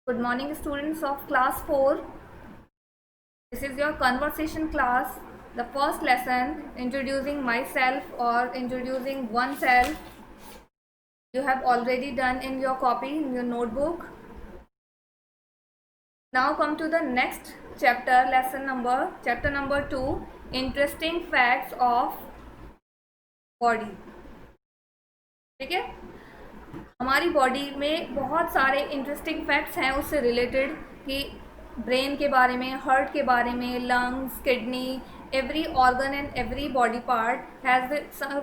Good morning, students of class 4. This is your conversation class. The first lesson, introducing myself or introducing oneself, you have already done in your copy, in your notebook. Now come to the next chapter, chapter number 2, interesting facts of body. ठीक है, हमारी body में बहुत सारे interesting facts हैं उससे related, कि brain के बारे में, हार्ट के बारे में, lungs, kidney, every organ and every body part has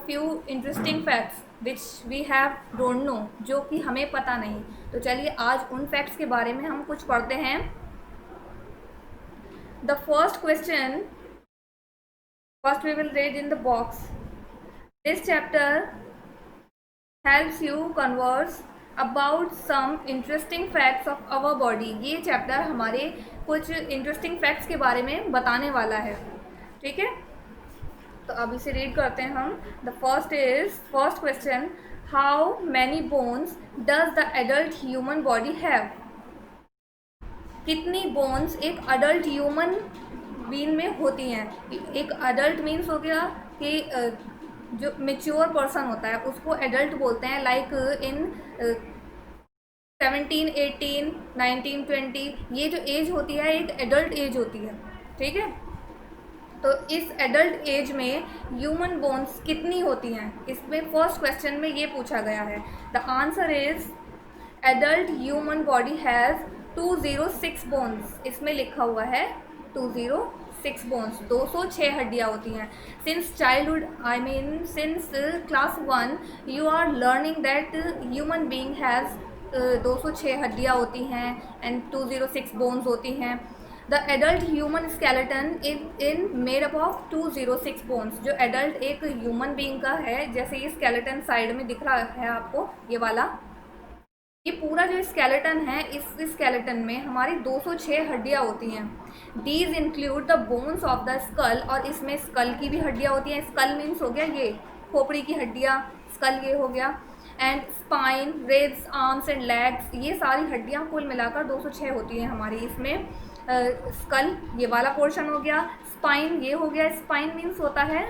few interesting facts which we have don't know, जो कि हमें पता नहीं। तो चलिए आज उन फैक्ट्स के बारे में हम कुछ पढ़ते हैं। The first question, first we will read in the box. This chapter helps you converse about some interesting facts of our body। ये चैप्टर हमारे कुछ इंटरेस्टिंग फैक्ट्स के बारे में बताने वाला है। ठीक है, तो अब इसे रीड करते हैं हम। The first question, how many bones does the adult human body have. कितनी बोन्स एक अडल्ट ह्यूमन बीइंग में होती हैं। एक अडल्ट मीन्स हो गया कि जो मेच्योर पर्सन होता है उसको एडल्ट बोलते हैं। लाइक इन 17, 18, 19, 20, ये जो एज होती है एक एडल्ट एज होती है। ठीक है, तो इस एडल्ट एज में ह्यूमन बोन्स कितनी होती हैं, इसमें फर्स्ट क्वेश्चन में ये पूछा गया है। The answer is adult human body has 206 bones. इसमें लिखा हुआ है 206 बोन्स, 206 हड्डियाँ होती हैं। Since childhood, I mean since class 1, you are learning that human being has 206 हड्डियाँ होती हैं एंड 206 बोन्स होती हैं। The adult human skeleton in made up of 206 bones. जो एडल्ट एक ह्यूमन बीइंग का है, जैसे ये स्केलेटन साइड में दिख रहा है आपको, ये वाला, ये पूरा जो स्केलेटन है, इस स्केलेटन में हमारी 206 हड्डियाँ होती हैं। These include the bones of the skull, और इसमें स्कल की भी हड्डियाँ होती हैं। स्कल मीन्स हो गया ये खोपड़ी की हड्डियाँ, स्कल ये हो गया। And spine, ribs, arms and legs, ये सारी हड्डियाँ कुल मिलाकर 206 होती हैं हमारी। इसमें स्कल ये वाला पोर्शन हो गया, स्पाइन ये हो गया। स्पाइन मीन्स होता है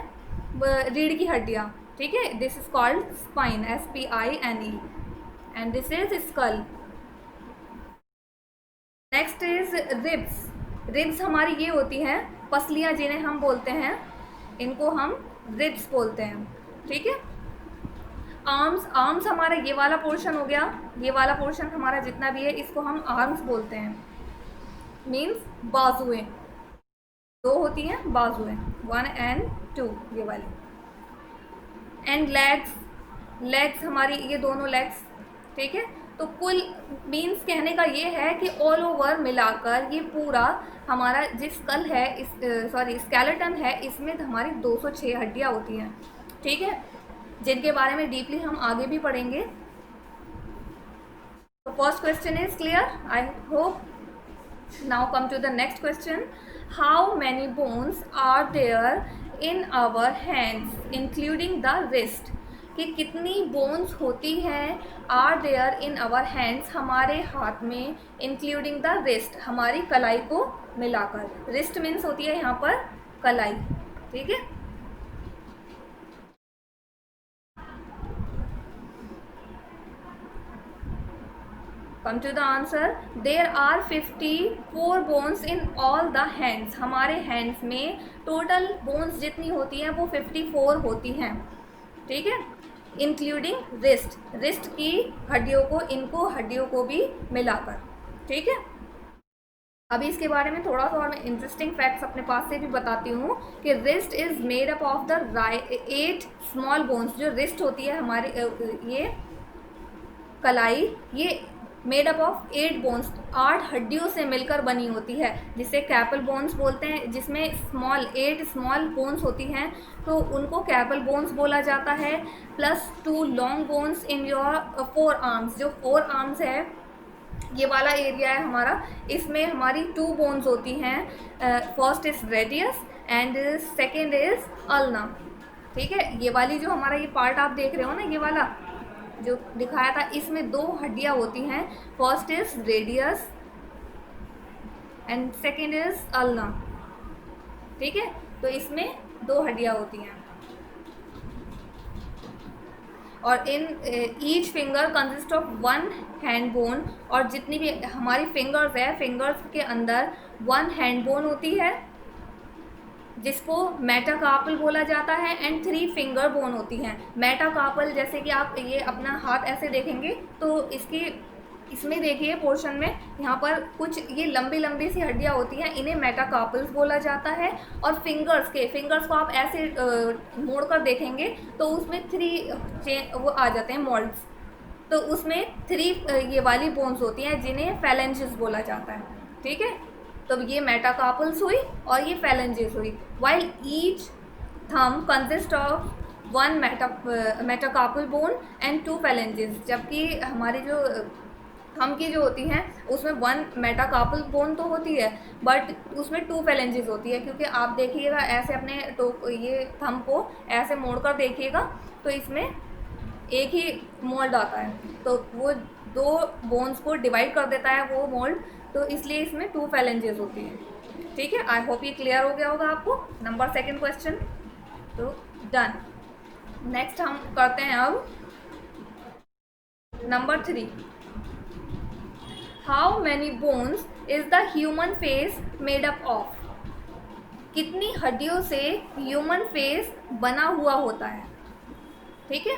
रीढ़ की हड्डियाँ। ठीक है, this is called spine, SPINE, and this is skull। next is ribs। ribs हमारी ये होती हैं पसलियाँ, जिन्हें हम बोलते हैं, इनको हम ribs बोलते हैं। ठीक है, आर्म्स हमारा ये वाला पोर्शन हो गया, ये वाला पोर्शन हमारा जितना भी है इसको हम आर्म्स बोलते हैं। मीन्स बाजुएं, दो होती हैं बाजुएं, 1 and 2 ये वाली। एंड लेग्स हमारी ये दोनों लेग्स। ठीक है, तो कुल मीन्स कहने का ये है कि ऑल ओवर मिलाकर ये पूरा हमारा जिस स्कल है, स्केलेटन है, इसमें हमारी 206 हड्डियाँ होती हैं। ठीक है, जिनके बारे में डीपली हम आगे भी पढ़ेंगे। तो first question is clear, I hope. Now come to the next question, how many bones are there in our hands including the wrist. कि कितनी बोन्स होती हैं are there in our hands, हमारे हाथ में, इंक्लूडिंग द रिस्ट, हमारी कलाई को मिलाकर। रिस्ट मीन्स होती है यहाँ पर कलाई। ठीक है, come to the answer, there are 54 bones in all the hands. हमारे हैंड्स में टोटल बोन्स जितनी होती हैं वो 54 होती हैं। ठीक है, इंक्लूडिंग रिस्ट की हड्डियों को, इनको हड्डियों को भी मिलाकर। ठीक है, अभी इसके बारे में थोड़ा सा और मैं इंटरेस्टिंग फैक्ट्स अपने पास से भी बताती हूँ कि wrist is made up of the 8 small bones. जो रिस्ट होती है हमारी, ये कलाई, ये मेड अप ऑफ 8 बोन्स, 8 हड्डियों से मिलकर बनी होती है, जिसे कैपल बोन्स बोलते हैं। जिसमें 8 स्मॉल बोन्स होती हैं तो उनको कैपल बोन्स बोला जाता है। Plus 2 long bones in your 4 arms. जो 4 आर्म्स है, ये वाला एरिया है हमारा, इसमें हमारी 2 बोन्स होती हैं। First is radius and second is ulna. ठीक है, ये वाली जो हमारा ये पार्ट आप देख रहे हो ना, ये वाला जो दिखाया था, इसमें 2 हड्डियाँ होती हैं। First is radius and second is ulna. ठीक है, तो इसमें 2 हड्डियाँ होती हैं और in each finger consist of 1 hand bone, और जितनी भी हमारी फिंगर्स है, फिंगर्स के अंदर 1 हैंड बोन होती है जिसको मेटाकार्पल बोला जाता है, एंड 3 फिंगर बोन होती हैं। मेटाकार्पल, जैसे कि आप ये अपना हाथ ऐसे देखेंगे तो इसमें देखिए पोर्शन में यहाँ पर कुछ ये लंबी लंबी सी हड्डियाँ होती हैं, इन्हें मेटाकार्पल्स बोला जाता है। और फिंगर्स को आप ऐसे मोड़ कर देखेंगे तो उसमें 3 वो आ जाते हैं मोल्ड्स, तो उसमें 3 ये वाली बोन्स होती हैं जिन्हें फैलेंजेस बोला जाता है। ठीक है, तो ये मेटाकार्पल्स हुई और ये फैलेंजेस हुई। While each thumb consist of 1 metacarpal bone and 2 phalanges, जबकि हमारी जो थंब की जो होती हैं उसमें 1 मेटाकार्पल बोन तो होती है बट उसमें 2 फैलेंजेस होती है, क्योंकि आप देखिएगा ऐसे अपने ये थंब को ऐसे मोड़ कर देखिएगा तो इसमें एक ही मोल्ड आता है, तो वो 2 बोन्स को डिवाइड कर देता है वो मोल्ड, तो इसलिए इसमें 2 फैलेंजेस होती हैं। ठीक है, आई होप ये क्लियर हो गया होगा आपको। नंबर 2 क्वेश्चन तो डन। नेक्स्ट हम करते हैं अब number 3। How many bones is the human face made up of? कितनी हड्डियों से ह्यूमन फेस बना हुआ होता है? ठीक है,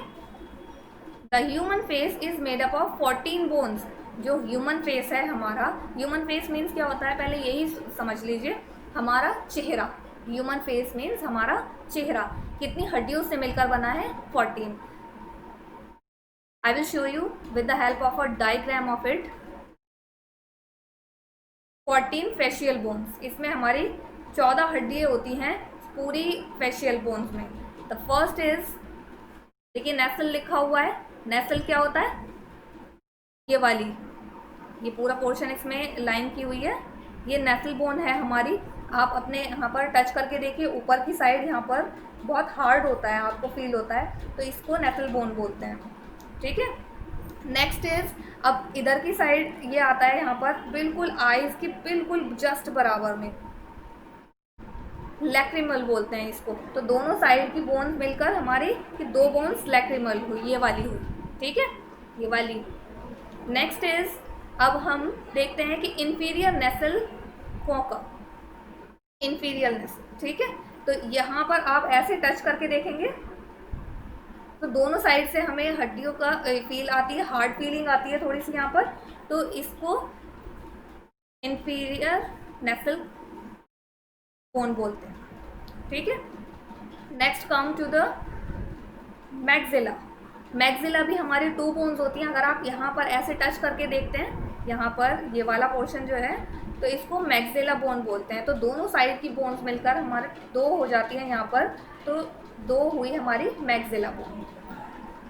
the human face is made up of 14 bones. जो ह्यूमन फेस है हमारा, ह्यूमन फेस मीन्स क्या होता है पहले यही समझ लीजिए, हमारा चेहरा। ह्यूमन फेस मीन्स हमारा चेहरा कितनी हड्डियों से मिलकर बना है? 14। I will show you with the help of a diagram of it. 14 facial bones, इसमें हमारी 14 हड्डियाँ होती हैं पूरी फेशियल बोन्स में। द फर्स्ट इज, देखिए नेसल लिखा हुआ है, नेसल क्या होता है? ये वाली, ये पूरा पोर्शन इसमें लाइन की हुई है, ये नेसल बोन है हमारी। आप अपने यहाँ पर टच करके देखिए, ऊपर की साइड यहाँ पर बहुत हार्ड होता है, आपको फील होता है, तो इसको नेसल बोन बोलते हैं। ठीक है, नेक्स्ट इज, अब इधर की साइड ये आता है यहाँ पर बिल्कुल आईज की बिल्कुल जस्ट बराबर में, लैक्रिमल बोलते हैं इसको। तो दोनों साइड की बोन्स मिलकर हमारी कि 2 बोन्स लैक्रिमल हुई, ये वाली हुई। ठीक है, ये वाली। नेक्स्ट इज, अब हम देखते हैं कि इंफीरियर नेसल फोका, इंफीरियर नेसल। ठीक है, तो यहाँ पर आप ऐसे टच करके देखेंगे तो दोनों साइड से हमें हड्डियों का फील आती है, हार्ड फीलिंग आती है थोड़ी सी यहाँ पर, तो इसको इंफीरियर नेसल बोन बोलते हैं। ठीक है, next come to the maxilla. Maxilla भी हमारी 2 बोन्स होती हैं। अगर आप यहाँ पर ऐसे टच करके देखते हैं, यहाँ पर ये वाला पोर्शन जो है, तो इसको मैक्सिला बोन बोलते हैं। तो दोनों साइड की बोन्स मिलकर हमारे 2 हो जाती हैं यहाँ पर, तो 2 हुई हमारी मैक्सिला बोन।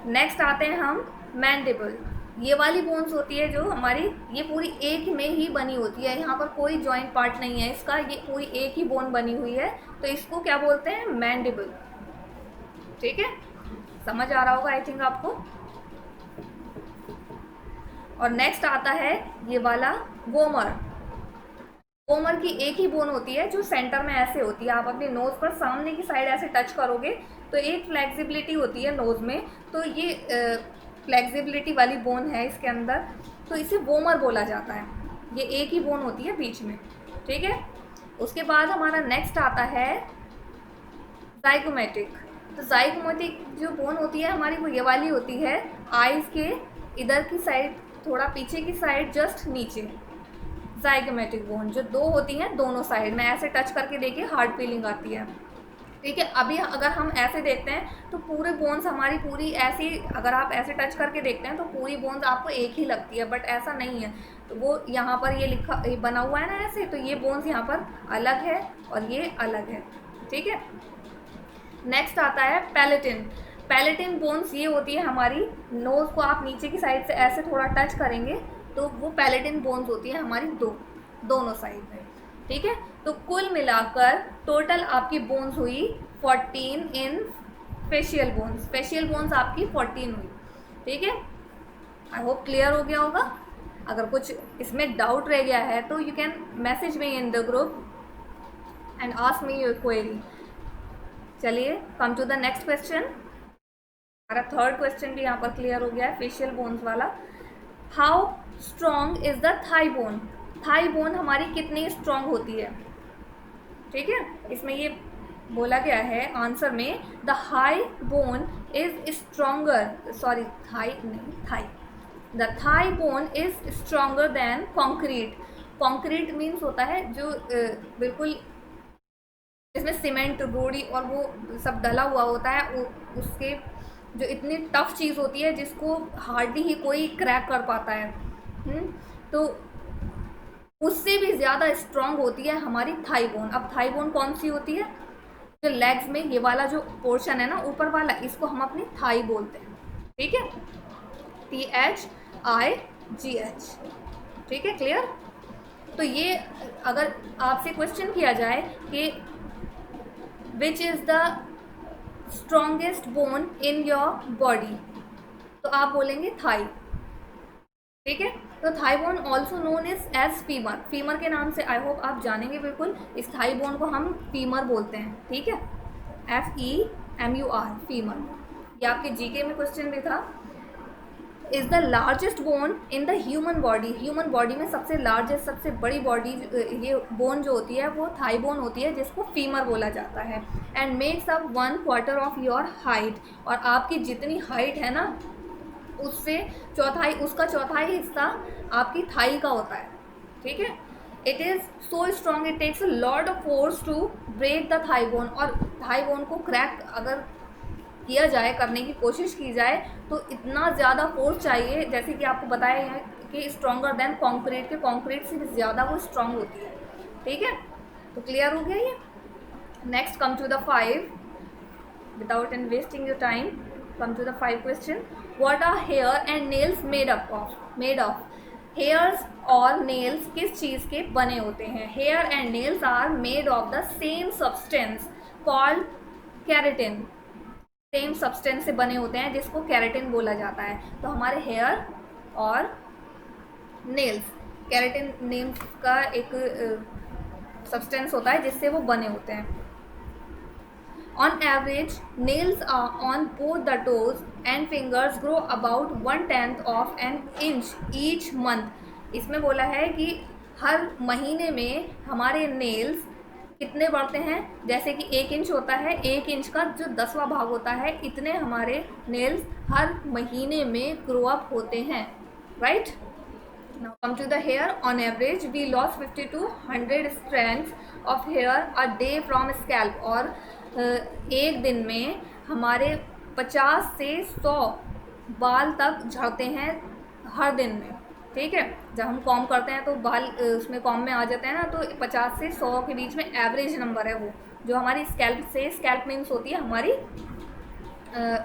नेक्स्ट आते हैं हम मैंडिबल। ये वाली बोन्स होती है जो हमारी, ये पूरी एक में ही बनी होती है, यहाँ पर कोई जॉइंट पार्ट नहीं है इसका, ये पूरी एक ही बोन बनी हुई है, तो इसको क्या बोलते हैं? मैंडिबल। ठीक है, समझ आ रहा होगा आई थिंक आपको। और नेक्स्ट आता है ये वाला वोमर। वोमर की एक ही बोन होती है जो सेंटर में ऐसे होती है, आप अपने नोज पर सामने की साइड ऐसे टच करोगे तो एक फ्लेक्सिबिलिटी होती है नोज में, तो ये फ्लेक्सिबिलिटी वाली बोन है इसके अंदर, तो इसे वोमर बोला जाता है। ये एक ही बोन होती है बीच में। ठीक है, उसके बाद हमारा नेक्स्ट आता है जाइगोमेटिक। तो जाइगोमेटिक जो बोन होती है हमारी वो ये वाली होती है, आईज के इधर की साइड, थोड़ा पीछे की साइड, जस्ट नीचे। जाइगोमेटिक बोन जो 2 होती हैं दोनों साइड में, ऐसे टच करके देखिए हार्ड फीलिंग आती है। ठीक है, अभी अगर हम ऐसे देखते हैं तो पूरे बोन्स हमारी पूरी ऐसी, अगर आप ऐसे टच करके देखते हैं तो पूरी बोन्स आपको एक ही लगती है, बट ऐसा नहीं है। तो वो यहाँ पर ये बना हुआ है ना ऐसे, तो ये बोन्स यहाँ पर अलग है और ये अलग है। ठीक है, नेक्स्ट आता है पैलेटिन। पैलेटिन बोन्स ये होती है हमारी, नोज़ को आप नीचे की साइड से ऐसे थोड़ा टच करेंगे तो वो पैलेटिन बोन्स होती है हमारी दोनों साइड में। ठीक है, तो कुल मिलाकर टोटल आपकी बोन्स हुई 14 इन फेशियल बोन्स। फेशियल बोन्स आपकी 14 हुई। ठीक है, आई होप क्लियर हो गया होगा। अगर कुछ इसमें डाउट रह गया है तो you can message me in the group and ask me your query. चलिए come to the next question. हमारा थर्ड क्वेश्चन भी यहाँ पर क्लियर हो गया है, फेशियल बोन्स वाला। How strong is the thigh bone? Thigh bone हमारी कितनी स्ट्रॉन्ग होती है? ठीक है, इसमें ये बोला गया है आंसर में, the high bone is stronger, sorry thigh नहीं, thigh, the thigh bone is stronger than concrete. Concrete means होता है जो बिल्कुल इसमें सीमेंट रोड़ी और वो सब डला हुआ होता है, उसके जो इतनी टफ चीज़ होती है जिसको हार्डली ही कोई क्रैक कर पाता है। तो उससे भी ज़्यादा स्ट्रॉन्ग होती है हमारी थाई बोन। अब थाई बोन कौन सी होती है? जो लेग्स में ये वाला जो पोर्शन है ना ऊपर वाला, इसको हम अपनी थाई बोलते हैं। ठीक है, THIGH। ठीक है, क्लियर? तो ये अगर आपसे क्वेश्चन किया जाए कि which is the strongest bone in your body, तो आप बोलेंगे थाई। ठीक है, तो thigh bone also known is as femur. Femur के नाम से आई होप आप जानेंगे बिल्कुल। इस थाई बोन को हम फीमर बोलते हैं। ठीक है, FEMUR, फीमर। ये आपके जीके में क्वेश्चन भी था। Is the largest bone in the human body. Human body में सबसे लार्जेस्ट, सबसे बड़ी बॉडी ये बोन जो होती है वो थाई बोन होती है, जिसको फीमर बोला जाता है। And makes up 1/4 of your height. और आपकी जितनी हाइट है ना उससे चौथाई, उसका चौथाई हिस्सा आपकी थाई का होता है। ठीक है, it is so strong, it takes a lot of force to break the thigh bone. और थाई बोन को क्रैक अगर किया जाए, करने की कोशिश की जाए, तो इतना ज़्यादा फोर्स चाहिए, जैसे कि आपको बताया है कि स्ट्रॉन्गर देन कॉन्क्रीट, के कॉन्क्रीट से भी ज़्यादा वो स्ट्रॉन्ग होती है। ठीक है, तो क्लियर हो गया ये। Next come to the 5, without in wasting your time, come to the 5 question. What are hair and nails made of? Hairs और नेल्स किस चीज़ के बने होते हैं? Hair and nails are made of the same substance called keratin. Same substance से बने होते हैं जिसको केराटिन बोला जाता है। तो हमारे हेयर और नेल्स, केराटिन नेम का एक सब्सटेंस होता है जिससे वो बने होते हैं। On average nails on both the toes and fingers grow about 1/10 of an inch each month. इसमें बोला है कि हर महीने में हमारे नेल्स कितने बढ़ते हैं? जैसे कि 1 इंच होता है, 1 इंच का जो 10वां भाग होता है, इतने हमारे नेल्स हर महीने में ग्रो अप होते हैं। Right, now come to the hair. On average we loss 50 to 100 strands of hair a day from scalp. और एक दिन में हमारे 50 से 100 बाल तक झड़ते हैं हर दिन में। ठीक है, जब हम कॉम करते हैं तो बाल उसमें कॉम में आ जाते हैं ना, तो 50 से 100 के बीच में एवरेज नंबर है वो, जो हमारी स्कैल्प से, स्कैल्प मीन्स होती है हमारी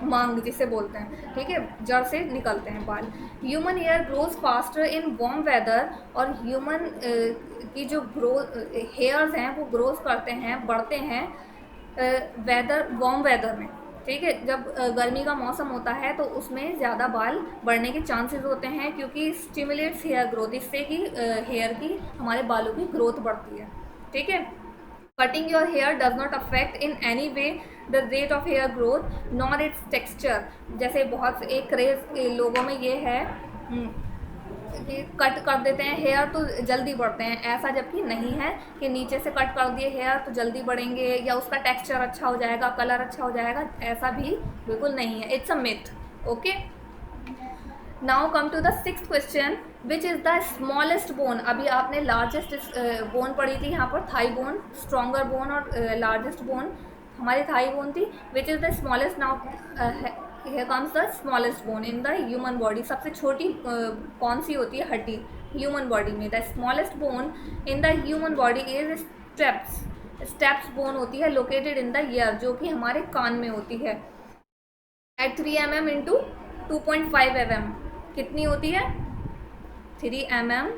मांग जिसे बोलते हैं। ठीक है, जड़ से निकलते हैं बाल। Human hair grows faster in warm weather. और ह्यूमन की जो हेयर्स हैं वो ग्रोथ करते हैं, बढ़ते हैं वार्म वेदर में। ठीक है, जब गर्मी का मौसम होता है तो उसमें ज़्यादा बाल बढ़ने के चांसेस होते हैं, क्योंकि स्टिमुलेट्स हेयर ग्रोथ, इससे कि हेयर की, हमारे बालों की ग्रोथ बढ़ती है। ठीक है, cutting your hair does not affect in any way the rate of hair growth nor its texture. जैसे बहुत एक क्रेज लोगों में ये है कि कट कर देते हैं हेयर तो जल्दी बढ़ते हैं, ऐसा जबकि नहीं है कि नीचे से कट कर दिए हेयर तो जल्दी बढ़ेंगे या उसका टेक्सचर अच्छा हो जाएगा, कलर अच्छा हो जाएगा, ऐसा भी बिल्कुल नहीं है। It's a myth. Okay, now come to the 6th question, which is the smallest bone. अभी आपने लार्जेस्ट बोन पढ़ी थी यहाँ पर, थाई बोन, स्ट्रॉन्गर बोन और लार्जेस्ट बोन हमारी थाई बोन थी। Which is the smallest, now here comes the smallest bone in the human body। सबसे छोटी कौन सी होती है हड्डी ह्यूमन बॉडी में? The smallest bone in the human body is steps bone होती है, लोकेटेड इन द ईयर, जो कि हमारे कान में होती है। At 3 mm into 2.5 mm। कितनी होती है? 3 mm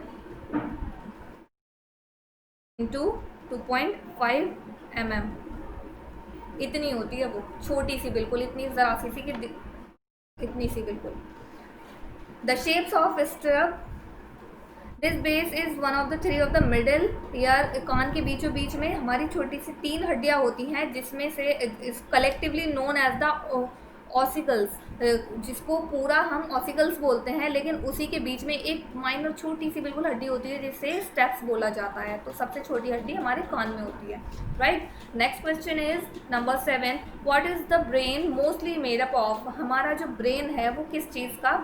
इंटू 2.5 mm, इतनी होती है वो, छोटी सी बिल्कुल, इतनी ज़रा सी कि इतनी सी बिल्कुल। The shapes of stirrup this base is one of the three of the middle ear, कान के बीचों बीच में हमारी छोटी सी 3 हड्डियाँ होती हैं, जिसमें से collectively known as the ossicles, जिसको पूरा हम ऑसिकल्स बोलते हैं, लेकिन उसी के बीच में एक माइनर छोटी सी बिल्कुल हड्डी होती है जिसे स्टेप्स बोला जाता है। तो सबसे छोटी हड्डी हमारे कान में होती है, right. Next question is number 7, what is the brain mostly made up of. हमारा जो ब्रेन है वो किस चीज़ का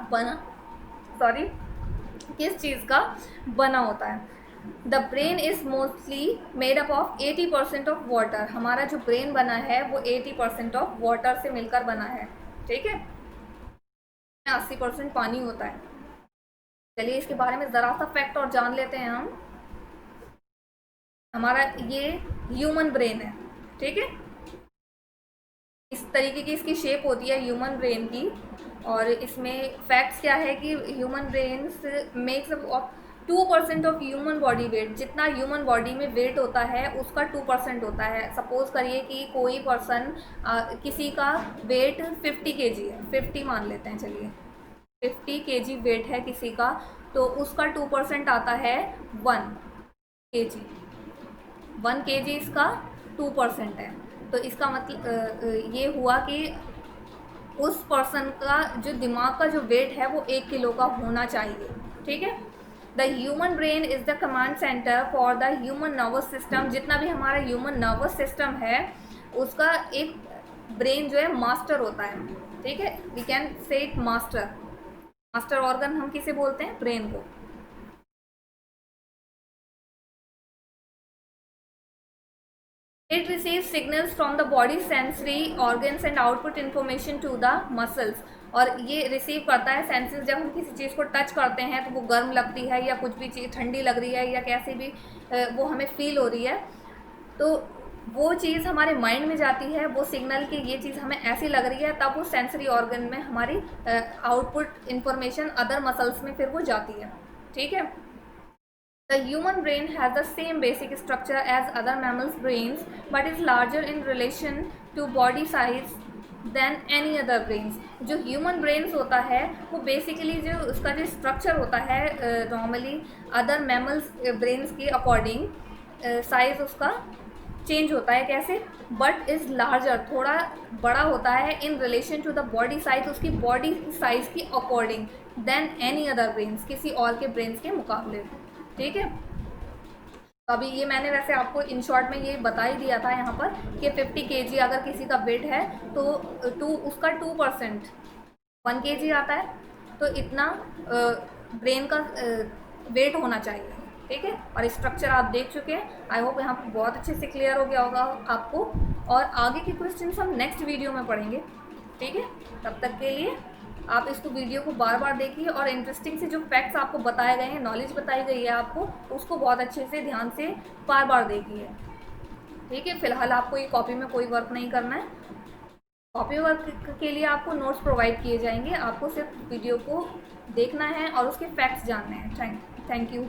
बना होता है। The brain is mostly made up of 80% of water. हमारा जो ब्रेन बना है वो 80% ऑफ वाटर से मिलकर बना है, ठीक है। 80% पानी होता है। चलिए इसके बारे में ज़रा सा फैक्ट और जान लेते हैं हम। हमारा ये ह्यूमन ब्रेन है, ठीक है। इस तरीके की इसकी शेप होती है ह्यूमन ब्रेन की। और इसमें फैक्ट्स क्या है कि human brain makes up 2% of human body weight. जितना ह्यूमन बॉडी में वेट होता है उसका 2% होता है। सपोज़ करिए कि कोई पर्सन, किसी का वेट 50 kg है, 50 मान लेते हैं, चलिए 50 kg वेट है किसी का, तो उसका 2% आता है 1 kg। 1 kg इसका 2% है। तो इसका मतलब ये हुआ कि उस पर्सन का जो दिमाग का जो वेट है वो 1 किलो का होना चाहिए, ठीक है। The human brain is the command centre for the human nervous system. जितना भी हमारा ह्यूमन नर्वस सिस्टम है उसका एक ब्रेन जो है मास्टर होता है, ठीक है। We can say it master organ हम किसे बोलते हैं, ब्रेन को। It receives signals from the body sensory organs and output information to the muscles। और ये रिसीव करता है सेंसेस। जब हम किसी चीज़ को टच करते हैं तो वो गर्म लगती है या कुछ भी चीज़ ठंडी लग रही है या कैसी भी वो हमें फील हो रही है, तो वो चीज़ हमारे माइंड में जाती है, वो सिग्नल कि ये चीज़ हमें ऐसी लग रही है, तब वो सेंसरी ऑर्गन में हमारी आउटपुट इंफॉर्मेशन अदर मसल्स में फिर वो जाती है, ठीक है। The human brain has the same basic structure as other mammals' brains, but is larger in relation to body size than any other brains। जो human brains होता है वो basically जो उसका जो structure होता है normally other mammals brains के according size उसका चेंज होता है। कैसे? बट इज़ लार्जर, थोड़ा बड़ा होता है in relation to the body size, उसकी बॉडी साइज की according, then any other brains, किसी और के ब्रेन्स के मुकाबले, ठीक है। तो अभी ये मैंने वैसे आपको इन शॉर्ट में ये बता ही दिया था यहाँ पर कि 50 kg अगर किसी का वेट है तो उसका 2% 1 kg आता है, तो इतना ब्रेन का वेट होना चाहिए, ठीक है। और स्ट्रक्चर आप देख चुके हैं। आई होप यहाँ पर बहुत अच्छे से क्लियर हो गया होगा आपको। और आगे के क्वेश्चन हम नेक्स्ट वीडियो में पढ़ेंगे, ठीक है। तब तक के लिए आप इसको वीडियो को बार बार देखिए और इंटरेस्टिंग से जो फैक्ट्स आपको बताए गए हैं, नॉलेज बताई गई है आपको, उसको बहुत अच्छे से ध्यान से बार बार देखिए, ठीक है। फिलहाल आपको ये कॉपी में कोई वर्क नहीं करना है। कॉपी वर्क के लिए आपको नोट्स प्रोवाइड किए जाएंगे, आपको सिर्फ वीडियो को देखना है और उसके फैक्ट्स जानने हैं। Thank you.